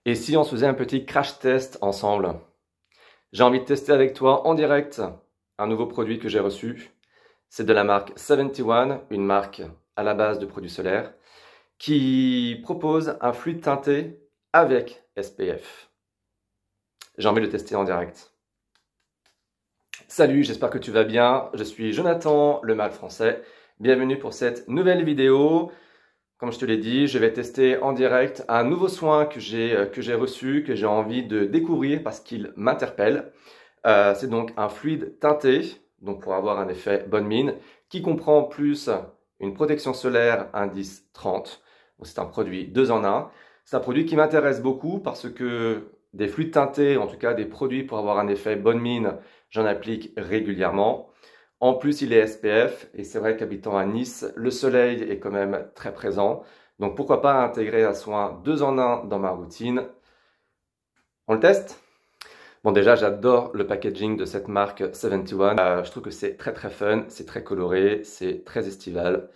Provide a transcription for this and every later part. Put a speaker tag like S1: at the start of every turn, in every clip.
S1: Et si on se faisait un petit crash test ensemble? J'ai envie de tester avec toi en direct un nouveau produit que j'ai reçu. C'est de la marque 71, une marque à la base de produits solaires, qui propose un fluide teinté avec SPF. J'ai envie de le tester en direct. Salut, j'espère que tu vas bien. Je suis Jonathan, le mâle français. Bienvenue pour cette nouvelle vidéo. Comme je te l'ai dit, je vais tester en direct un nouveau soin que j'ai reçu, que j'ai envie de découvrir parce qu'il m'interpelle. C'est donc un fluide teinté, donc pour avoir un effet bonne mine, qui comprend en plus une protection solaire indice 30. C'est un produit 2 en 1. C'est un produit qui m'intéresse beaucoup parce que des fluides teintés, en tout cas des produits pour avoir un effet bonne mine, j'en applique régulièrement. En plus, il est SPF et c'est vrai qu'habitant à Nice, le soleil est quand même très présent. Donc pourquoi pas intégrer un soin 2 en 1 dans ma routine. On le teste? Bon, déjà, j'adore le packaging de cette marque 71. Je trouve que c'est très fun, c'est très coloré, c'est très estival.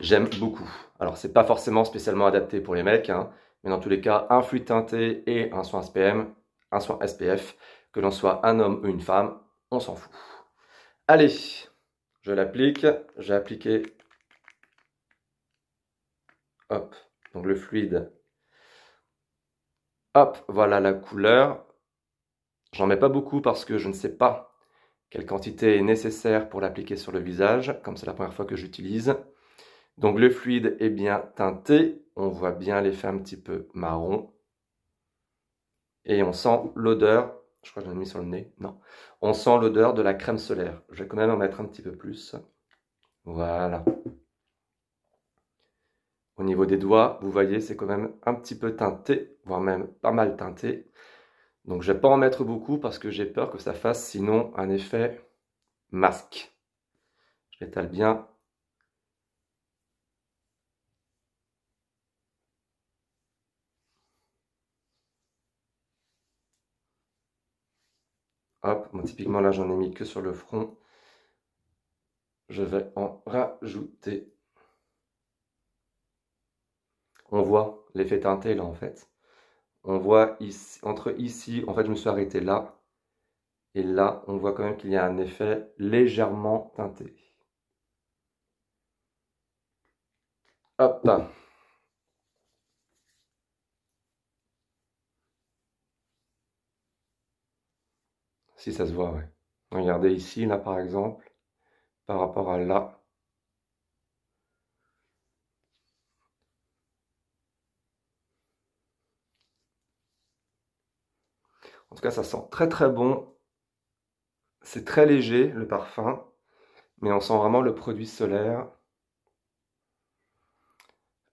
S1: J'aime beaucoup. Alors, c'est pas forcément spécialement adapté pour les mecs, hein, mais dans tous les cas, un fluide teinté et un soin SPM, un soin SPF, que l'on soit un homme ou une femme, on s'en fout. Allez, je l'applique. J'ai appliqué, hop, donc le fluide. Hop, voilà la couleur. J'en mets pas beaucoup parce que je ne sais pas quelle quantité est nécessaire pour l'appliquer sur le visage, comme c'est la première fois que j'utilise. Donc le fluide est bien teinté, on voit bien l'effet un petit peu marron. Et on sent l'odeur, je crois que j'en ai mis sur le nez, non. On sent l'odeur de la crème solaire. Je vais quand même en mettre un petit peu plus. Voilà. Au niveau des doigts, vous voyez, c'est quand même un petit peu teinté, voire même pas mal teinté. Donc je ne vais pas en mettre beaucoup parce que j'ai peur que ça fasse sinon un effet masque. Je l'étale bien. Hop, bon, typiquement là j'en ai mis que sur le front. Je vais en rajouter. On voit l'effet teinté là en fait. On voit ici, entre ici, en fait je me suis arrêté là. Et là, on voit quand même qu'il y a un effet légèrement teinté. Hop. Si ça se voit, ouais. Regardez ici, là par exemple, par rapport à là. En tout cas, ça sent très bon. C'est très léger, le parfum. Mais on sent vraiment le produit solaire.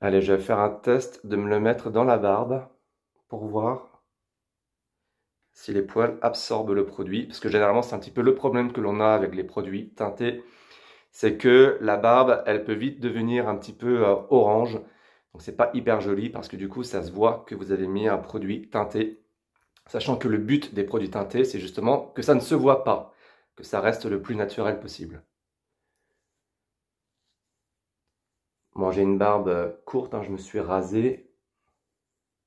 S1: Allez, je vais faire un test de me le mettre dans la barbe pour voir si les poils absorbent le produit. Parce que généralement, c'est un petit peu le problème que l'on a avec les produits teintés. C'est que la barbe, elle peut vite devenir un petit peu orange. Donc c'est pas hyper joli parce que du coup, ça se voit que vous avez mis un produit teinté. Sachant que le but des produits teintés, c'est justement que ça ne se voit pas, que ça reste le plus naturel possible. Bon, j'ai une barbe courte, hein, je me suis rasé,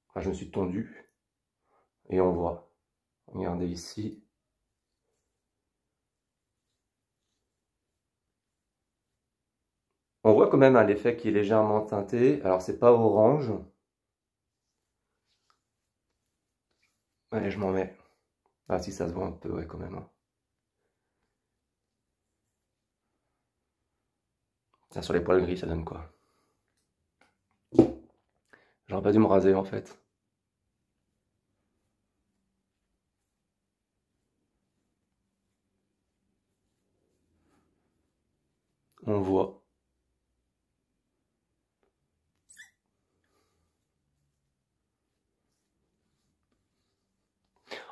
S1: enfin, je me suis tondu, et on voit. Regardez ici. On voit quand même l'effet qui est légèrement teinté. Alors, c'est pas orange. Allez, je m'en mets. Ah, si, ça se voit un peu, ouais, quand même, hein. Tiens, sur les poils gris, ça donne quoi? J'aurais pas dû me raser, en fait. On voit.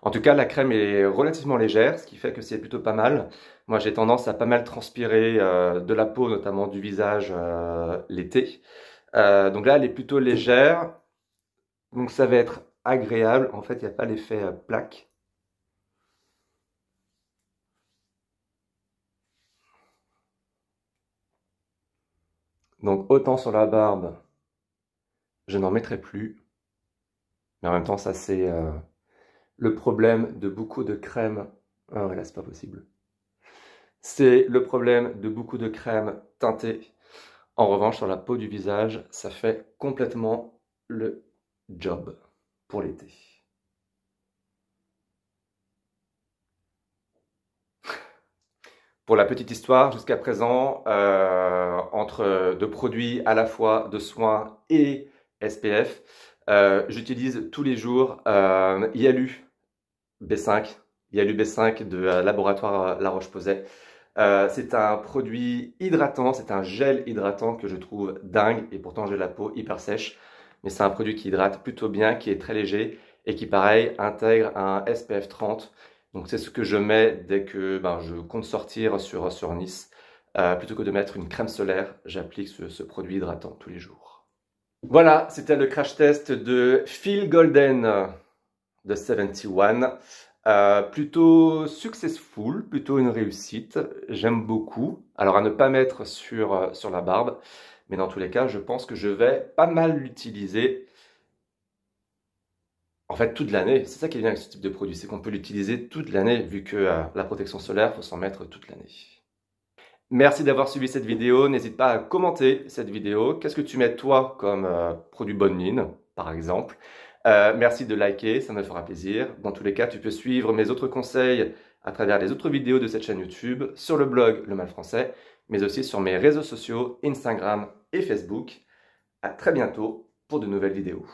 S1: En tout cas, la crème est relativement légère, ce qui fait que c'est plutôt pas mal. Moi, j'ai tendance à pas mal transpirer de la peau, notamment du visage, l'été. Donc là, elle est plutôt légère. Donc ça va être agréable. En fait, il n'y a pas l'effet plaque. Donc autant sur la barbe, je n'en mettrai plus. Mais en même temps, ça c'est le problème de beaucoup de crèmes. Ah ouais, là c'est pas possible. C'est le problème de beaucoup de crèmes teintées. En revanche, sur la peau du visage, ça fait complètement le job pour l'été. Pour la petite histoire, jusqu'à présent, entre deux produits à la fois de soins et SPF, j'utilise tous les jours Yalu B5, Yalu B5 de laboratoire La Roche-Posay. C'est un produit hydratant, c'est un gel hydratant que je trouve dingue et pourtant j'ai la peau hyper sèche. Mais c'est un produit qui hydrate plutôt bien, qui est très léger et qui pareil intègre un SPF 30. Donc c'est ce que je mets dès que je compte sortir sur Nice. Plutôt que de mettre une crème solaire, j'applique ce produit hydratant tous les jours. Voilà, c'était le crash test de Feel Golden de 71. Plutôt successful, plutôt une réussite. J'aime beaucoup. Alors à ne pas mettre sur la barbe. Mais dans tous les cas, je pense que je vais pas mal l'utiliser. En fait, toute l'année. C'est ça qui est bien avec ce type de produit, c'est qu'on peut l'utiliser toute l'année, vu que la protection solaire, il faut s'en mettre toute l'année. Merci d'avoir suivi cette vidéo. N'hésite pas à commenter cette vidéo. Qu'est-ce que tu mets toi comme produit bonne mine, par exemple? Merci de liker, ça me fera plaisir. Dans tous les cas, tu peux suivre mes autres conseils à travers les autres vidéos de cette chaîne YouTube, sur le blog Le Mal Français, mais aussi sur mes réseaux sociaux, Instagram et Facebook. À très bientôt pour de nouvelles vidéos.